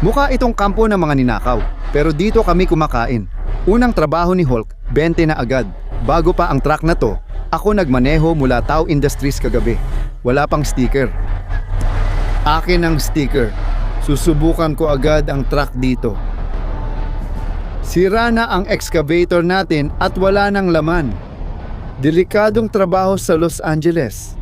Mukha itong kampo ng mga ninakaw, pero dito kami kumakain. Unang trabaho ni Hulk, 20 na agad. Bago pa ang truck na to, ako nagmaneho mula Tao Industries kagabi. Wala pang sticker. Akin ang sticker. Susubukan ko agad ang truck dito. Sira na ang excavator natin at wala nang laman. Delikadong trabaho sa Los Angeles.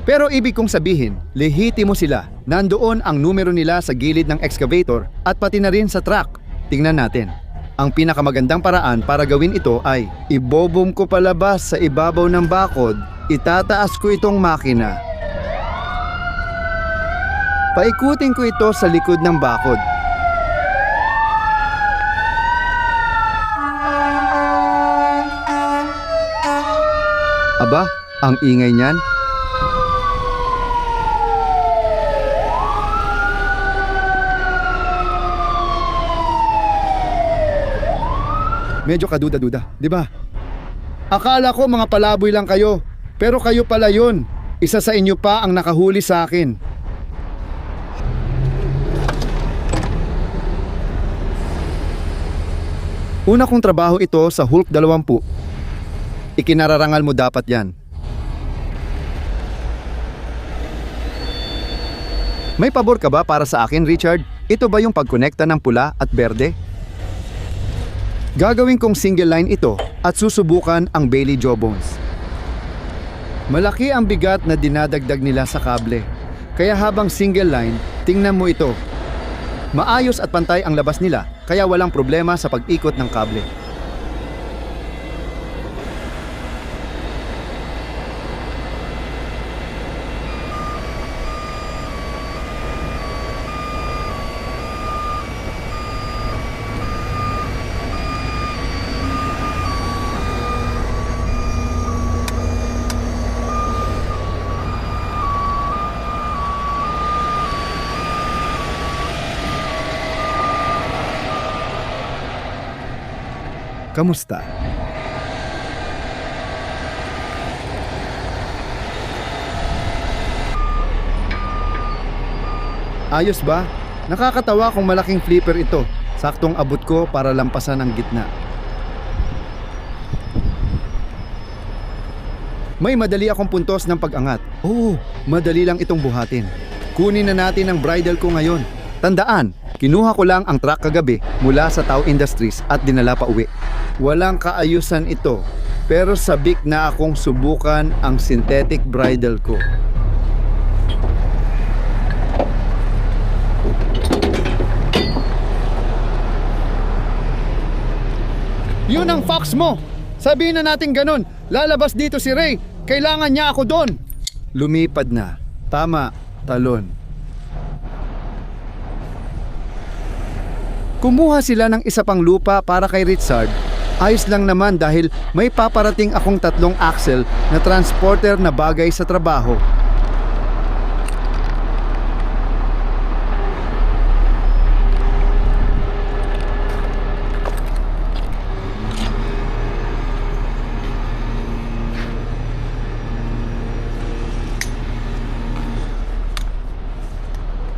Pero ibig kong sabihin, lehitimo sila. Nandoon ang numero nila sa gilid ng excavator at pati na rin sa truck. Tingnan natin. Ang pinakamagandang paraan para gawin ito ay ibobom ko palabas sa ibabaw ng bakod, itataas ko itong makina. Paikutin ko ito sa likod ng bakod. Aba, ang ingay niyan. Medyo kaduda-duda, di ba? Akala ko mga palaboy lang kayo, pero kayo pala yun. Isa sa inyo pa ang nakahuli sa akin. Una kong trabaho ito sa Hulk 20. Ikinararangal mo dapat yan. May pabor ka ba para sa akin, Richard? Ito ba yung pagkonekta ng pula at berde? Gagawin kong single line ito at susubukan ang Bailey Jawbones. Malaki ang bigat na dinadagdag nila sa kable. Kaya habang single line, tingnan mo ito. Maayos at pantay ang labas nila, kaya walang problema sa pag-ikot ng kable. Kamusta? Ayos ba? Nakakatawa kung malaking flipper ito. Saktong abot ko para lampasan ang gitna. May madali akong puntos ng pag-angat. Oo, madali lang itong buhatin. Kunin na natin ang bridle ko ngayon. Tandaan, kinuha ko lang ang truck kagabi mula sa Tao Industries at dinala pa uwi. Walang kaayusan ito, pero sabik na akong subukan ang synthetic bridle ko. Yun ang fox mo! Sabihin na natin ganun, lalabas dito si Ray, kailangan niya ako doon! Lumipad na. Tama, talon. Kumuha sila ng isa pang lupa para kay Richard. Ayos lang naman dahil may paparating akong 3 axle na transporter na bagay sa trabaho.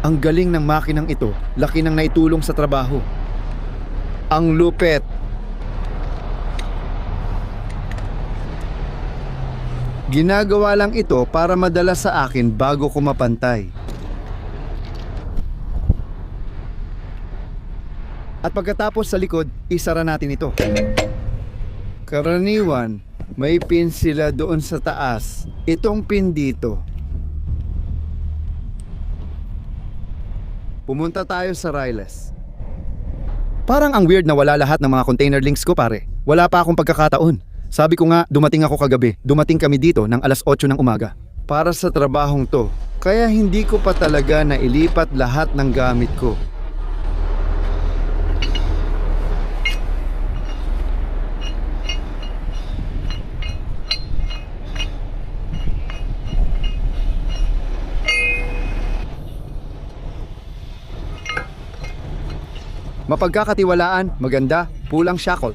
Ang galing ng makinang ito, laki ng naitulong sa trabaho. Ang lupet! Ginagawa lang ito para madala sa akin bago ko mapantay. At pagkatapos sa likod, isara natin ito. Karaniwan, may pin sila doon sa taas. Itong pin dito. Pumunta tayo sa Riles. Parang ang weird na wala lahat ng mga container links ko, pare. Wala pa akong pagkakataon. Sabi ko nga, dumating ako kagabi. Dumating kami dito ng alas 8 ng umaga. Para sa trabahong to. Kaya hindi ko pa talaga nailipat lahat ng gamit ko. Mapagkakatiwalaan, maganda, pulang shackle.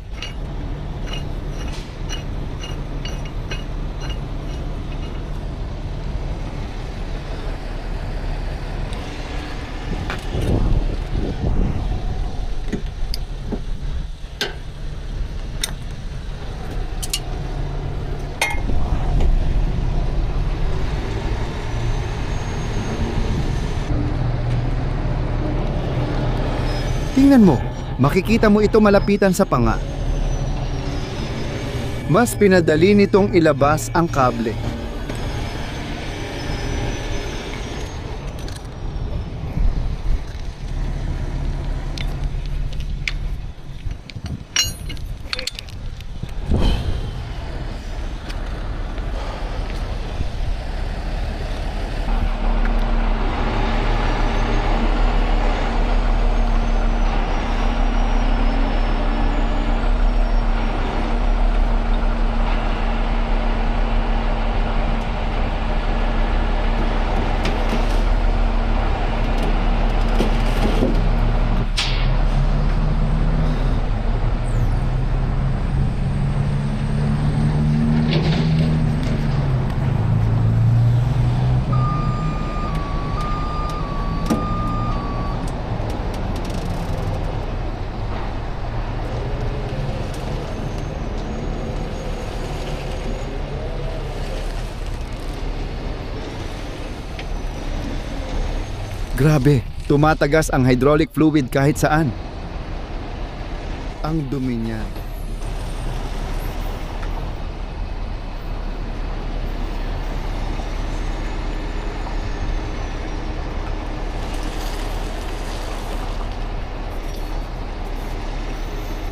Tingnan mo, makikita mo ito malapitan sa panga. Mas pinadali nitong ilabas ang kable. Grabe, tumatagas ang hydraulic fluid kahit saan. Ang dumi niya.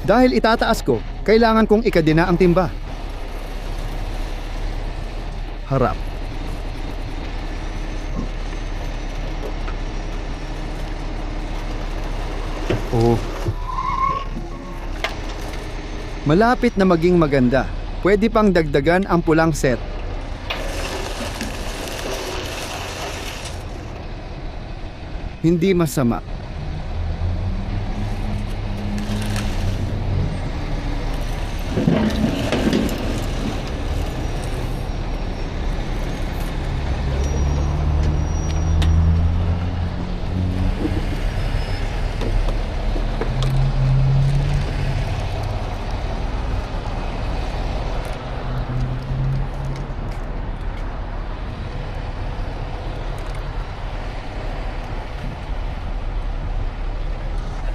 Dahil itataas ko, kailangan kong ikadina ang timba. Harap. Oh. Malapit na maging maganda. Pwede pang dagdagan ang pulang set. Hindi masama.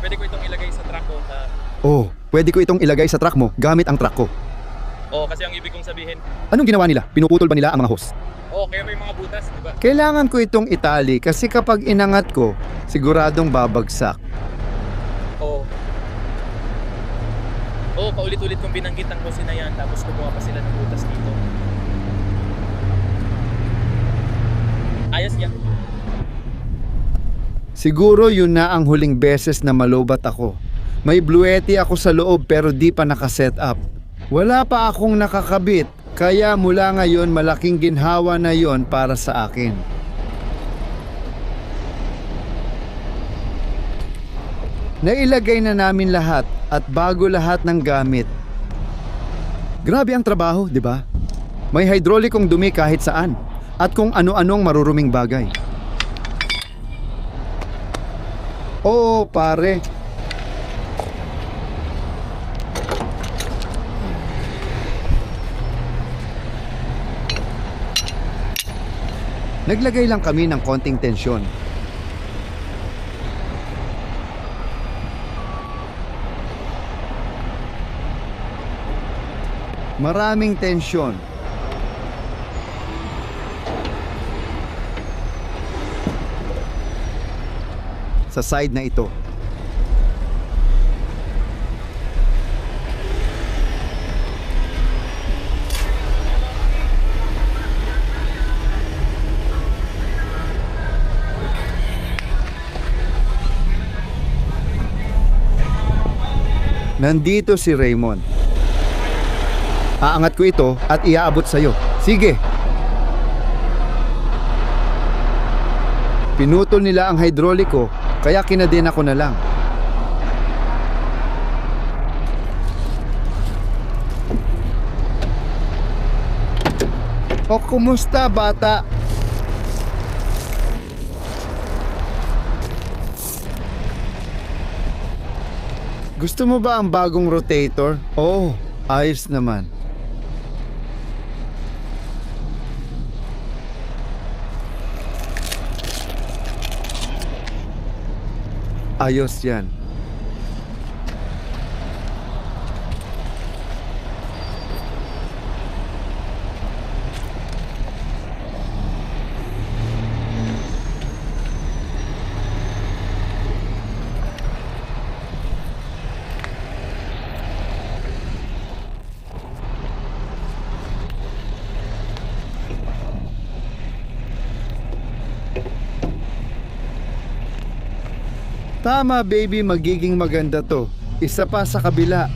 Pwede ko itong ilagay sa truck ko. Oh, pwede ko itong ilagay sa truck mo gamit ang truck ko. Oo, kasi ang ibig kong sabihin. Anong ginawa nila? Pinuputol ba nila ang mga hose? Oo, kaya may mga butas, di ba? Kailangan ko itong itali kasi kapag inangat ko, siguradong babagsak. Oo. Oo, paulit-ulit kong binanggit ang hose na yan, tapos kumuha pa sila ng butas dito. Ayos yan. Siguro yun na ang huling beses na malobat ako. May bluety ako sa loob pero di pa nakaset up. Wala pa akong nakakabit, kaya mula ngayon malaking ginhawa na yon para sa akin. Nailagay na namin lahat at bago lahat ng gamit. Grabe ang trabaho, di ba? May hydraulicong dumi kahit saan at kung ano-anong maruruming bagay. Oo, pare. Naglagay lang kami ng konting tensyon. Maraming tensyon. Sa side na ito. Nandito si Raymond. Aangat ko ito at iaabot sa'yo. Sige. Pinutol nila ang hydrauliko, kaya kinadena ko na lang. O kumusta, bata? Gusto mo ba ang bagong rotator? Oh, ayos naman. Ayos yan. Tama baby, magiging maganda to. Isa pa sa kabila.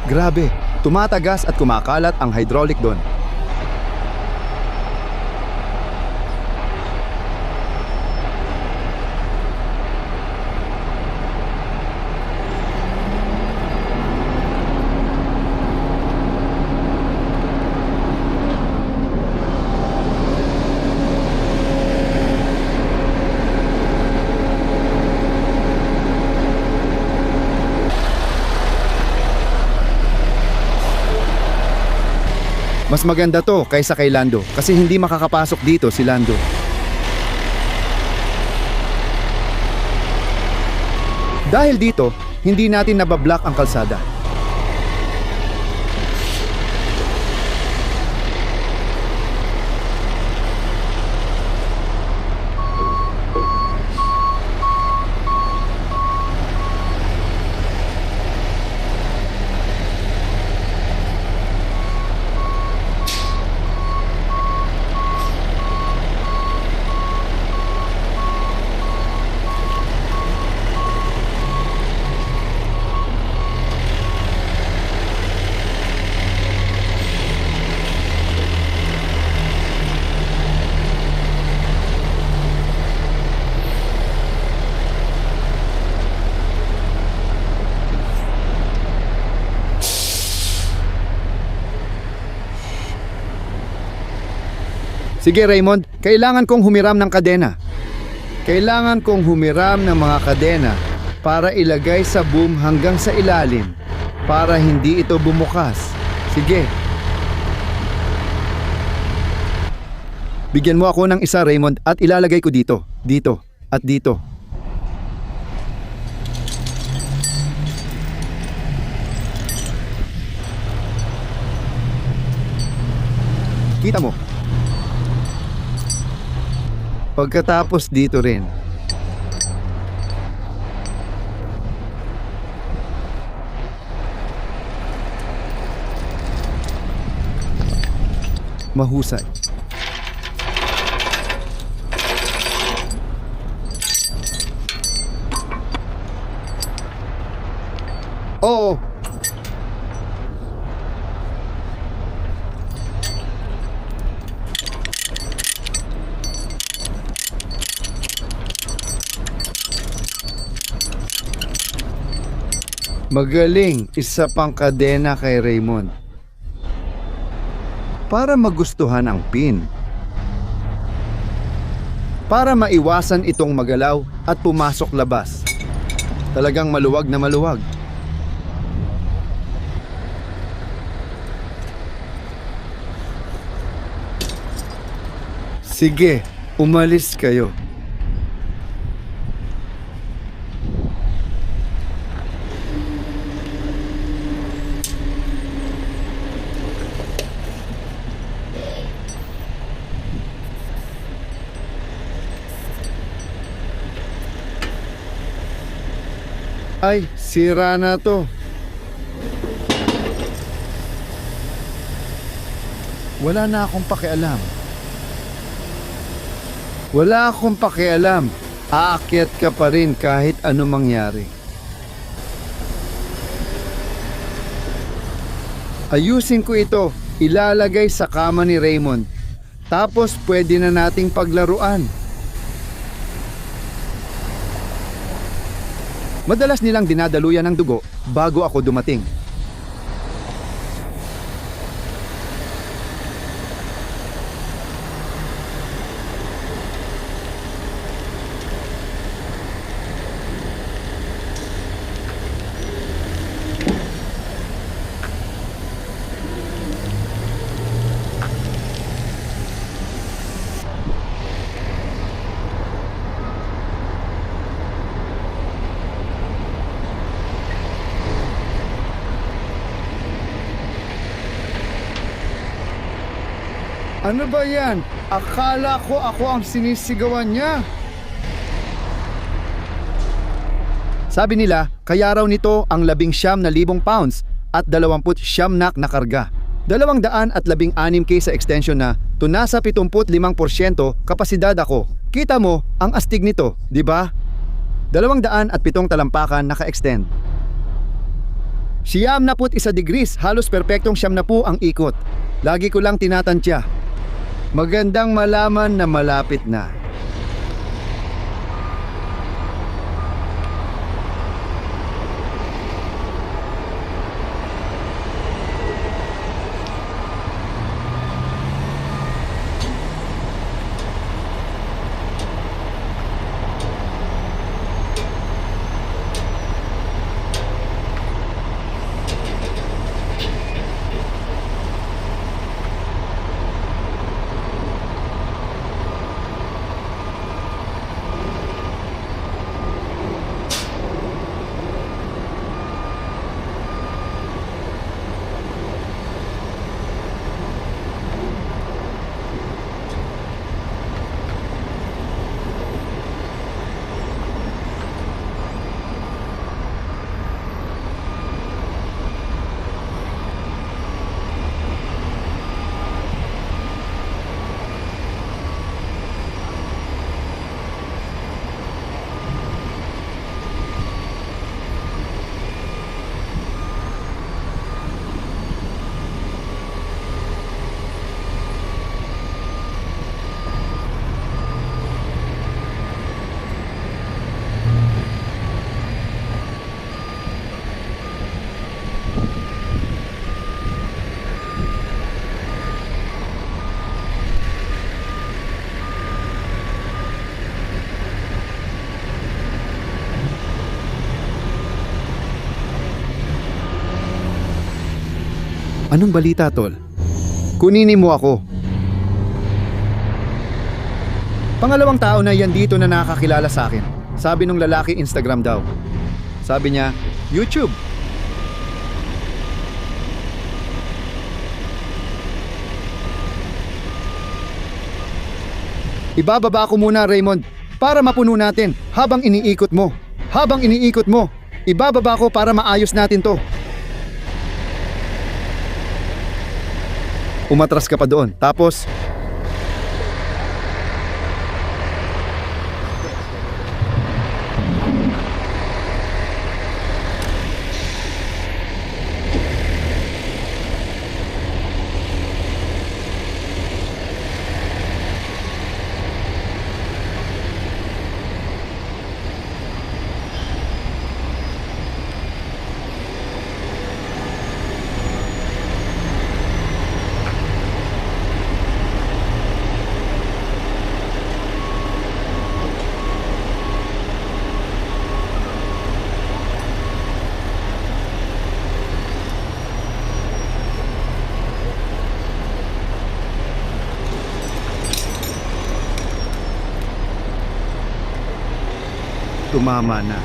Grabe, tumatagas at kumakalat ang hydraulic doon. Mas maganda to kaysa kay Lando kasi hindi makakapasok dito si Lando. Dahil dito, hindi natin nabablock ang kalsada. Sige Raymond, kailangan kong humiram ng kadena. Kailangan kong humiram ng mga kadena para ilagay sa boom hanggang sa ilalim para hindi ito bumukas. Sige. Bigyan mo ako ng isa Raymond at ilalagay ko dito, dito at dito. Kita mo? Pagkatapos dito rin. Mahusay. Oo. Magaling, isa pang kadena kay Raymond. Para magustuhan ang pin. Para maiwasan itong magalaw at pumasok labas. Talagang maluwag na maluwag. Sige, umalis kayo. Ay, sira na to. Wala na akong pakialam. Wala akong pakialam. Aakyat ka pa rin kahit ano mangyari. Ayusin ko ito. Ilalagay sa kama ni Raymond. Tapos pwede na nating paglaruan. Madalas nilang dinadaluyan ng dugo bago ako dumating. Ano ba yan? Akala ko ako ang sinisigawan niya. Sabi nila, kaya raw nito ang 19,000 pounds at 29 na karga. 216K sa extension na tunasa 75% kapasidad ako. Kita mo ang astig nito, di ba? 207 talampakan naka-extend. 91 degrees, halos perpektong 70 ang ikot. Lagi ko lang tinatantya. Magandang malaman na malapit na. Anong balita, tol? Kuninin mo ako. Pangalawang tao na yan dito na nakakilala sa akin. Sabi nung lalaki, Instagram daw. Sabi niya, YouTube. Ibababa ko muna, Raymond, para mapuno natin habang iniikot mo. Habang iniikot mo, ibababa ko para maayos natin to. Umatras ka pa doon. Tapos, tumama na.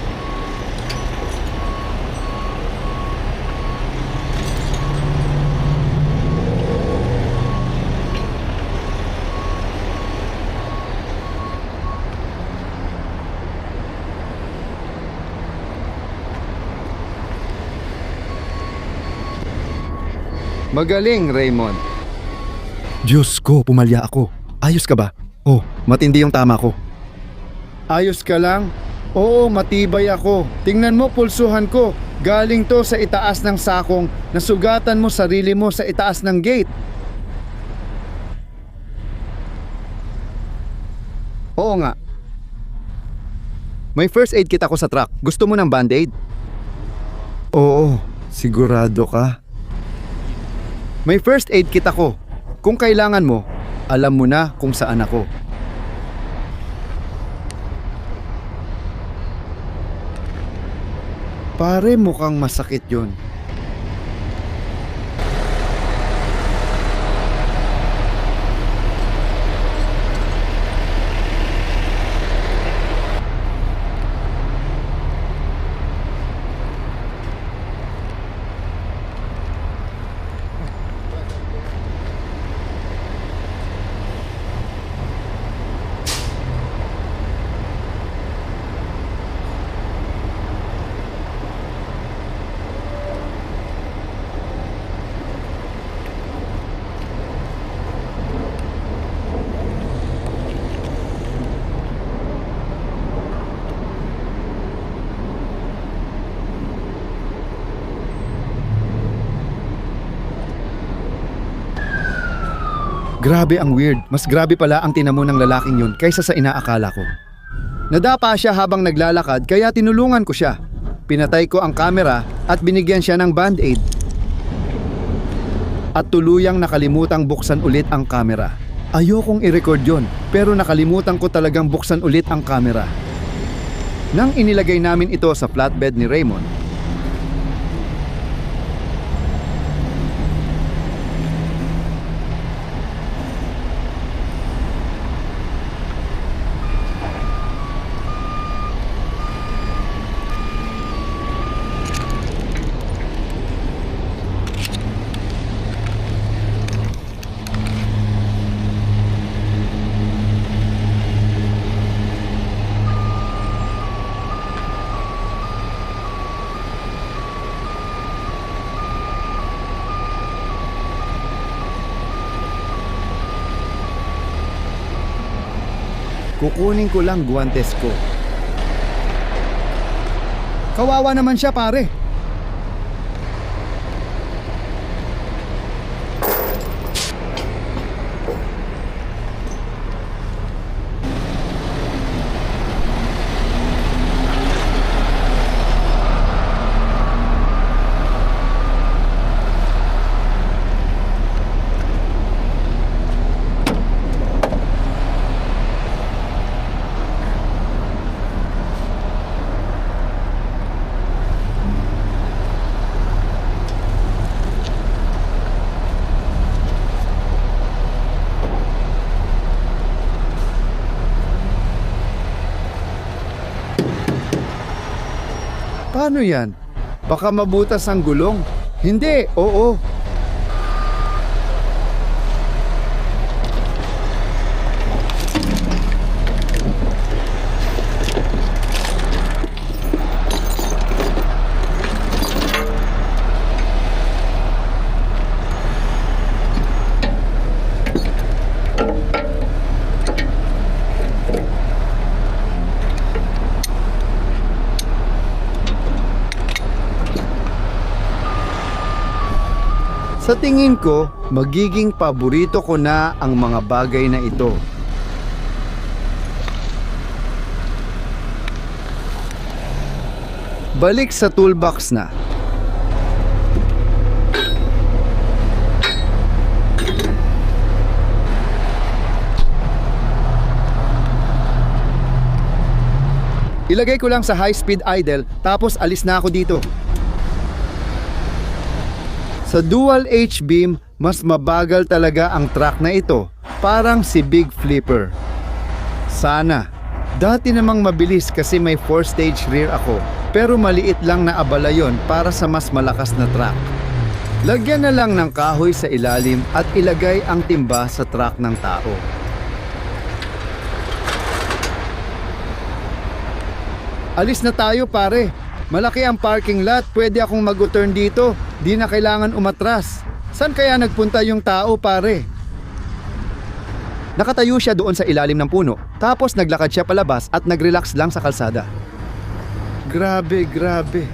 Magaling, Raymond. Diyos ko, pumalya ako. Ayos ka ba? Oh, matindi yung tama ko. Ayos ka lang? Oo, matibay ako. Tingnan mo pulsuhan ko. Galing to sa itaas ng sakong. Nasugatan mo sarili mo sa itaas ng gate. Oo nga. May first aid kit ako sa truck. Gusto mo ng band-aid? Oo, sigurado ka. May first aid kit ako. Kung kailangan mo, alam mo na kung saan ako. Pare, mukhang masakit yun. Grabe ang weird. Mas grabe pala ang tinamo ng lalaking yun kaysa sa inaakala ko. Nadapa siya habang naglalakad kaya tinulungan ko siya. Pinatay ko ang kamera at binigyan siya ng band-aid. At tuluyang nakalimutang buksan ulit ang kamera. Ayokong i-record yon, pero nakalimutan ko talagang buksan ulit ang kamera. Nang inilagay namin ito sa flatbed ni Raymond, kukunin ko lang guwantes ko. Kawawa naman siya, pare. Paano yan? Baka mabutas ang gulong. Hindi, oo. Sa tingin ko, magiging paborito ko na ang mga bagay na ito. Balik sa toolbox na. Ilagay ko lang sa high-speed idle tapos alis na ako dito. Sa dual H-beam, mas mabagal talaga ang truck na ito, parang si Big Flipper. Sana. Dati namang mabilis kasi may 4-stage rear ako, pero maliit lang na abala yon para sa mas malakas na truck. Lagyan na lang ng kahoy sa ilalim at ilagay ang timba sa truck ng tao. Alis na tayo, pare. Malaki ang parking lot, pwede akong mag-u-turn dito. Di na kailangan umatras. Saan kaya nagpunta yung tao, pare? Nakatayo siya doon sa ilalim ng puno, tapos naglakad siya palabas at nag-relax lang sa kalsada. Grabe, grabe.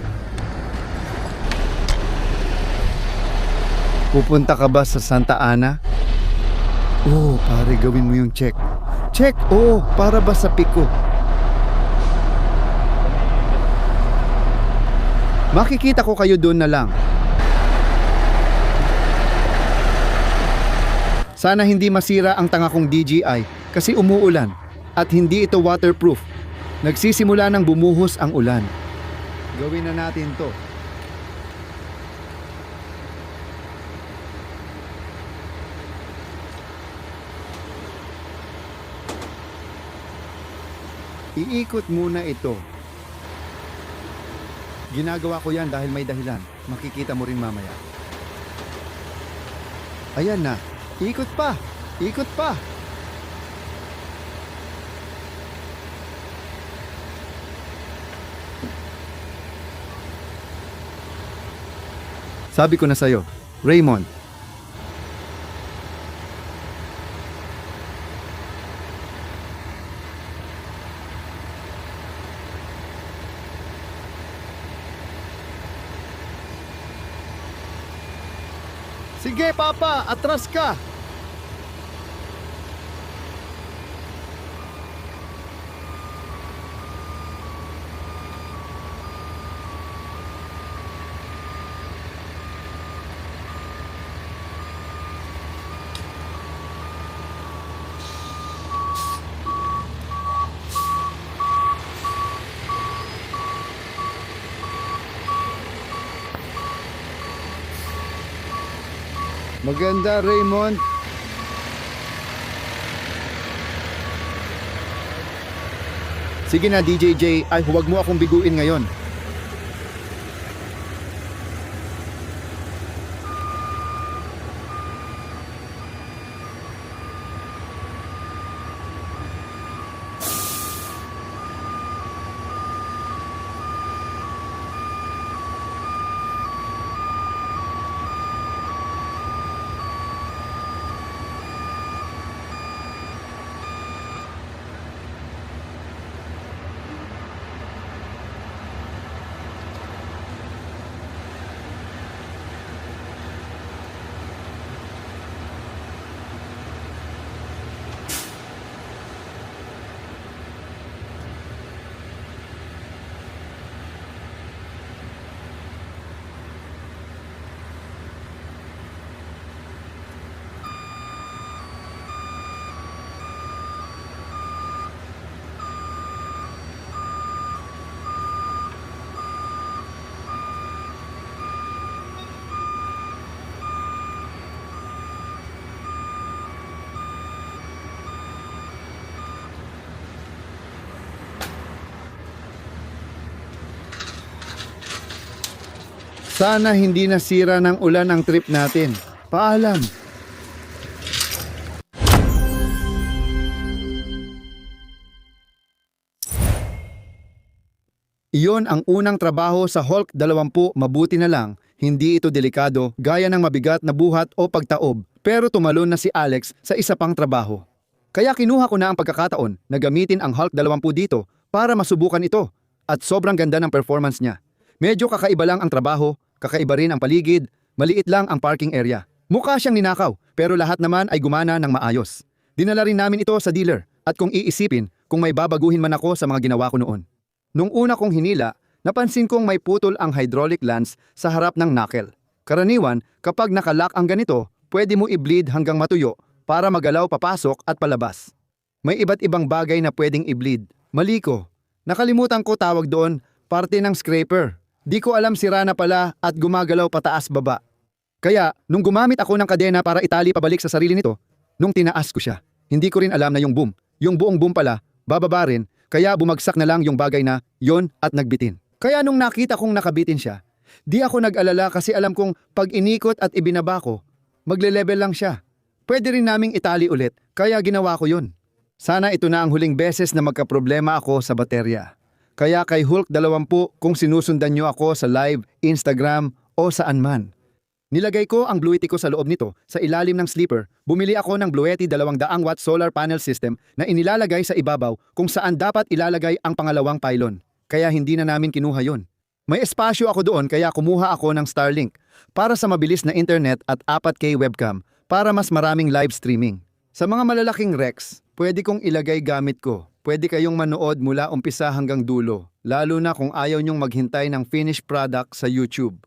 Pupunta ka ba sa Santa Ana? Oo, pare, gawin mo yung check. Check, oo, para ba sa pico? Makikita ko kayo doon na lang. Sana hindi masira ang tanga kong DJI kasi umuulan at hindi ito waterproof. Nagsisimula ng bumuhos ang ulan. Gawin na natin to. Iikot muna ito. Ginagawa ko yan dahil may dahilan. Makikita mo rin mamaya. Ayan na. Ikot pa. Ikot pa. Sabi ko na sa'yo, Raymond. Sige, Papa, atras ka. Maganda, Raymond. Sige na, DJJ, ay huwag mo akong biguin ngayon. Sana hindi nasira ng ulan ang trip natin. Paalam. Iyon ang unang trabaho sa Hulk 20, mabuti na lang, hindi ito delikado gaya ng mabigat na buhat o pagtaob, pero tumalon na si Alex sa isa pang trabaho. Kaya kinuha ko na ang pagkakataon na gamitin ang Hulk 20 dito para masubukan ito at sobrang ganda ng performance niya. Medyo kakaiba lang ang trabaho, kakaiba rin ang paligid, maliit lang ang parking area. Mukha siyang ninakaw pero lahat naman ay gumana ng maayos. Dinala rin namin ito sa dealer at kung iisipin kung may babaguhin man ako sa mga ginawa ko noon. Nung una kong hinila, napansin kong may putol ang hydraulic lance sa harap ng knuckle. Karaniwan, kapag nakalock ang ganito, pwede mo i-bleed hanggang matuyo para magalaw papasok at palabas. May iba't ibang bagay na pwedeng i-bleed. Mali ko. Nakalimutan ko tawag doon, parte ng scraper. Di ko alam sira na pala at gumagalaw pataas baba. Kaya, nung gumamit ako ng kadena para itali pabalik sa sarili nito, nung tinaas ko siya, hindi ko rin alam na yung boom. Yung buong boom pala, bababa rin, kaya bumagsak na lang yung bagay na yon at nagbitin. Kaya nung nakita kong nakabitin siya, di ako nag-alala kasi alam kong pag inikot at ibinaba ko, magle-level lang siya. Pwede rin naming itali ulit, kaya ginawa ko yun. Sana ito na ang huling beses na magkaproblema ako sa baterya. Kaya kay Hulk 20 kung sinusundan nyo ako sa live, Instagram o saan man. Nilagay ko ang Bluetti ko sa loob nito sa ilalim ng sleeper. Bumili ako ng Bluetti 200 watt solar panel system na inilalagay sa ibabaw kung saan dapat ilalagay ang pangalawang pylon. Kaya hindi na namin kinuha yon. May espasyo ako doon kaya kumuha ako ng Starlink para sa mabilis na internet at 4K webcam para mas maraming live streaming. Sa mga malalaking Rex, pwede kong ilagay gamit ko. Pwede kayong manood mula umpisa hanggang dulo, lalo na kung ayaw nyong maghintay ng finished product sa YouTube.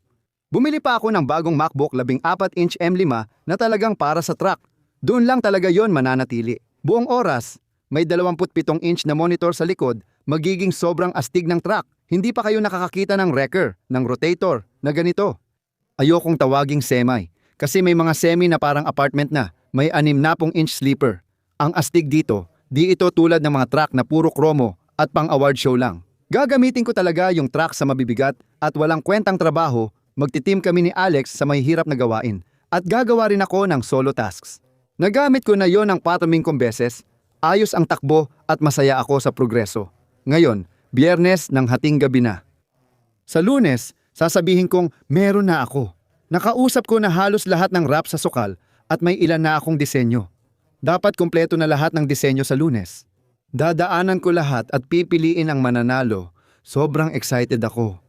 Bumili pa ako ng bagong MacBook 14-inch M5 na talagang para sa truck. Doon lang talaga yon mananatili. Buong oras, may 27-inch na monitor sa likod, magiging sobrang astig ng truck. Hindi pa kayo nakakakita ng wrecker, ng rotator, na ganito. Ayokong tawaging semi, kasi may mga semi na parang apartment na, may 60-inch sleeper. Ang astig dito, di ito tulad ng mga truck na puro kromo at pang-award show lang. Gagamitin ko talaga yung truck sa mabibigat at walang kwentang trabaho, magtitim kami ni Alex sa may hirap na gawain at gagawa rin ako ng solo tasks. Nagamit ko na yon ng patamingkong beses, ayos ang takbo at masaya ako sa progreso. Ngayon, Biyernes ng hating gabi na. Sa Lunes, sasabihin kong meron na ako. Nakausap ko na halos lahat ng rap sa sukal at may ilan na akong disenyo. Dapat kumpleto na lahat ng disenyo sa Lunes. Dadaanan ko lahat at pipiliin ang mananalo. Sobrang excited ako.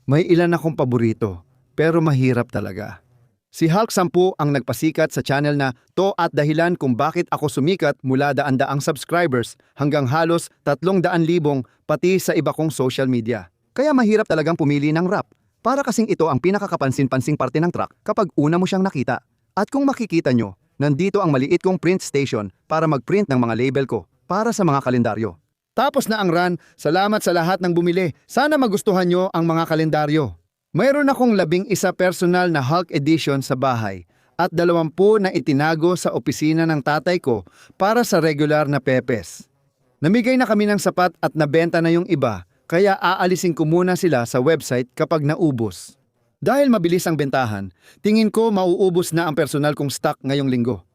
May ilan akong paborito, pero mahirap talaga. Si Hulk 10 ang nagpasikat sa channel na to at dahilan kung bakit ako sumikat mula daan-daang subscribers hanggang halos 300,000 pati sa iba kong social media. Kaya mahirap talagang pumili ng rap. Para kasing ito ang pinakakapansin-pansing parte ng truck kapag una mo siyang nakita. At kung makikita nyo, nandito ang maliit kong print station para mag-print ng mga label ko para sa mga kalendaryo. Tapos na ang run, salamat sa lahat ng bumili. Sana magustuhan nyo ang mga kalendaryo. Mayroon akong 11 personal na Hulk edition sa bahay at 20 na itinago sa opisina ng tatay ko para sa regular na pepes. Namigay na kami ng sapat at nabenta na yung iba, kaya aalisin ko muna sila sa website kapag naubos. Dahil mabilis ang bentahan, tingin ko mauubos na ang personal kong stock ngayong linggo.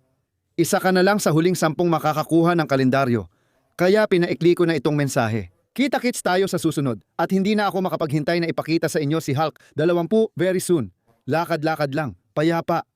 Isa ka na lang sa huling 10 makakakuha ng kalendaryo, kaya pinaikli ko na itong mensahe. Kita-kits tayo sa susunod at hindi na ako makapaghintay na ipakita sa inyo si Hulk 20 very soon. Lakad-lakad lang, payapa.